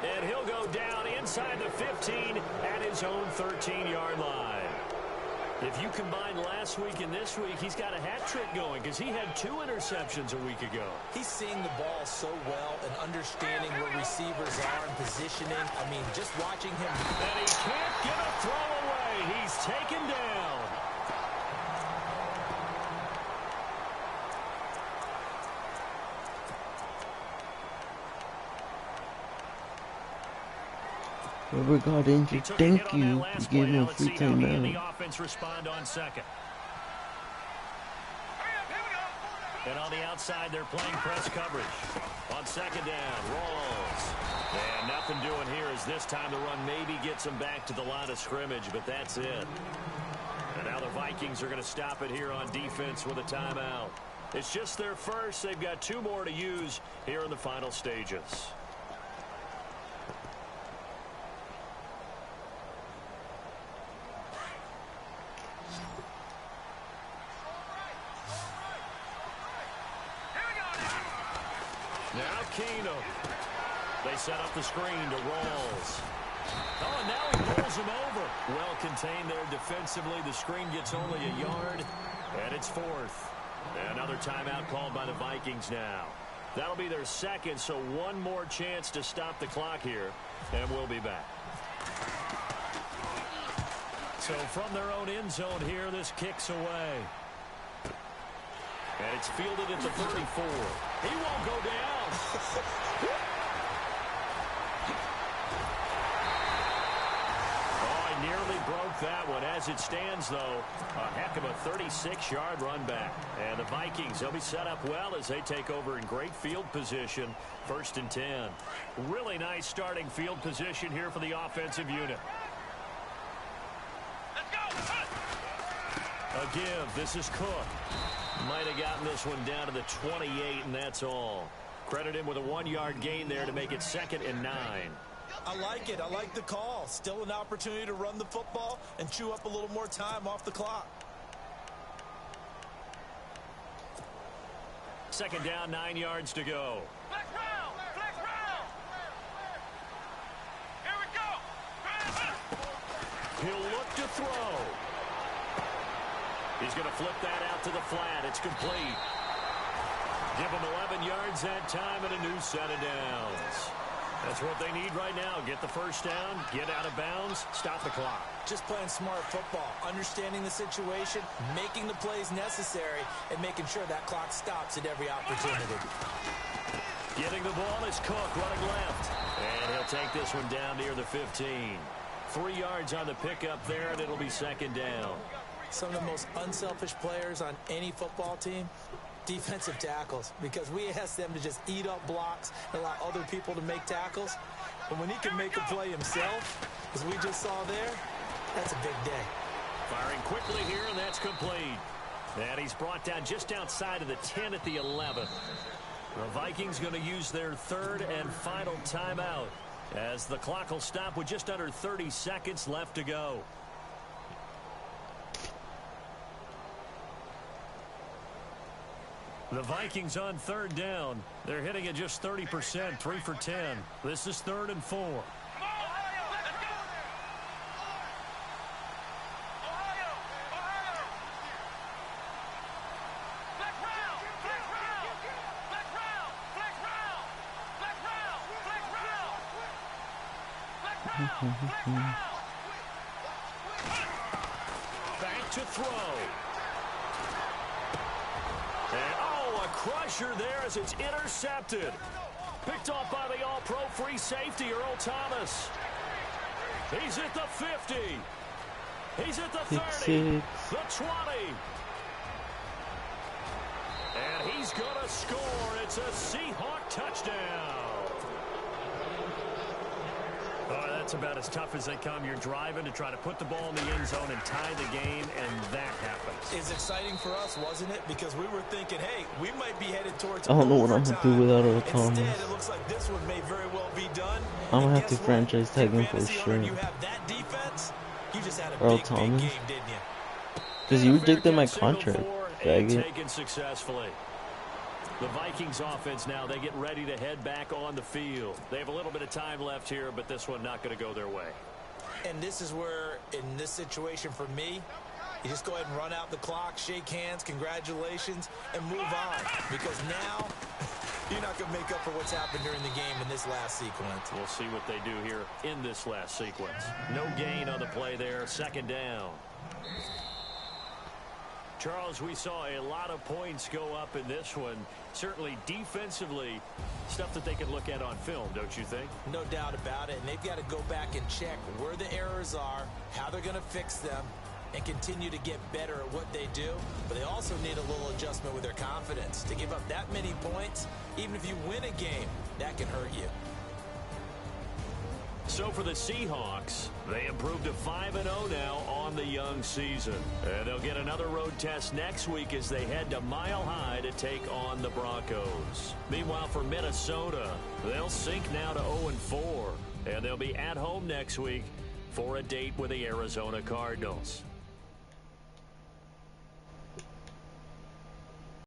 Speaker 2: And he'll go down inside the 15 at his own 13-yard line. If you combine last week and this week, he's got a hat trick going because he had 2 interceptions a week ago.
Speaker 3: He's seeing the ball so well and understanding where receivers are and positioning. I mean, just watching him.
Speaker 2: And he can't get a throw away. He's taken down.
Speaker 1: Whoever got injured, thank you. You gave him a free timeout.
Speaker 2: The offense respond on second. And on the outside, they're playing press coverage. On second down, rolls. And nothing doing here as this time the run maybe gets them back to the line of scrimmage, but that's it. And now the Vikings are going to stop it here on defense with a timeout. It's just their first. They've got 2 more to use here in the final stages. Now Keenum. They set up the screen to Rolls. Oh, and now he rolls him over. Well contained there defensively. The screen gets only a yard, and it's 4th. Another timeout called by the Vikings now. That'll be their second, so 1 more chance to stop the clock here, and we'll be back. So from their own end zone here, this kicks away. And it's fielded at the 34. He won't go down. Oh, he nearly broke that one. As it stands, though, a heck of a 36-yard run back. And the Vikings, they'll be set up well as they take over in great field position. 1st and 10. Really nice starting field position here for the offensive unit.
Speaker 4: Let's go.
Speaker 2: A give. This is Cook. Might have gotten this one down to the 28, and that's all. Credit him with a 1-yard gain there to make it 2nd and 9.
Speaker 3: I like it. I like the call. Still an opportunity to run the football and chew up a little more time off the clock.
Speaker 2: 2nd down, 9 yards to go.
Speaker 4: Flex round. Flex round. Here we go.
Speaker 2: He'll look to throw. He's going to flip that out to the flat. It's complete. Give him 11 yards that time and a new set of downs. That's what they need right now. Get the first down, get out of bounds, stop the clock.
Speaker 3: Just playing smart football, understanding the situation, making the plays necessary, and making sure that clock stops at every opportunity.
Speaker 2: Getting the ball is Cook running left. And he'll take this one down near the 15. 3 yards on the pickup there, and it'll be 2nd down.
Speaker 3: Some of the most unselfish players on any football team, defensive tackles, because we ask them to just eat up blocks and allow other people to make tackles. But when he can make a play himself, as we just saw there, that's a big day.
Speaker 2: Firing quickly here, and that's complete. And he's brought down just outside of the 10 at the 11. The Vikings going to use their 3rd and final timeout as the clock will stop with just under 30 seconds left to go. The Vikings on 3rd down. They're hitting at just 30%, 3 for 10. This is 3rd and 4.
Speaker 4: Come on, Ohio. Let's go. Ohio. Ohio. Flex round. Flex round. Flex round. Flex round. Flex round. Flex round. Flex round. Flex round.
Speaker 2: Back to throw. And, oh, a crusher there as it's intercepted. Picked off by the all-pro free safety, Earl Thomas. He's at the 50. He's at the 30. The 20. is going to score. It's a Seahawk touchdown. Oh, that's about as tough as they come. You're driving to try to put the ball in the end zone and tie the game, and that happens.
Speaker 3: It's exciting for us, wasn't it? Because we were thinking, hey, we might be headed towards
Speaker 1: I don't know what I'm going to do without Earl Thomas.
Speaker 3: Instead, it looks like this one may very well be done.
Speaker 1: I'm going to have to franchise tag him for sure.
Speaker 3: You have that defense, you just had a
Speaker 1: Earl
Speaker 3: big
Speaker 1: Thomas.
Speaker 3: game, didn't you?
Speaker 1: Because you rejected my contract, faggot.
Speaker 2: Taken successfully. The Vikings offense now, they get ready to head back on the field. They have a little bit of time left here, but this one not going to go their way.
Speaker 3: And this is where, in this situation for me, you just go ahead and run out the clock, shake hands, congratulations, and move on. Because now, you're not going to make up for what's happened during the game in this last sequence.
Speaker 2: We'll see what they do here in this last sequence. No gain on the play there, second down. Charles, we saw a lot of points go up in this one. Certainly defensively, stuff that they can look at on film, don't you think?
Speaker 3: No doubt about it. And they've got to go back and check where the errors are, how they're going to fix them, and continue to get better at what they do. But they also need a little adjustment with their confidence. To give up that many points, even if you win a game, that can hurt you.
Speaker 2: So for the Seahawks, they improved to 5-0 now on the young season. And they'll get another road test next week as they head to Mile High to take on the Broncos. Meanwhile, for Minnesota, they'll sink now to 0-4. And they'll be at home next week for a date with the Arizona Cardinals.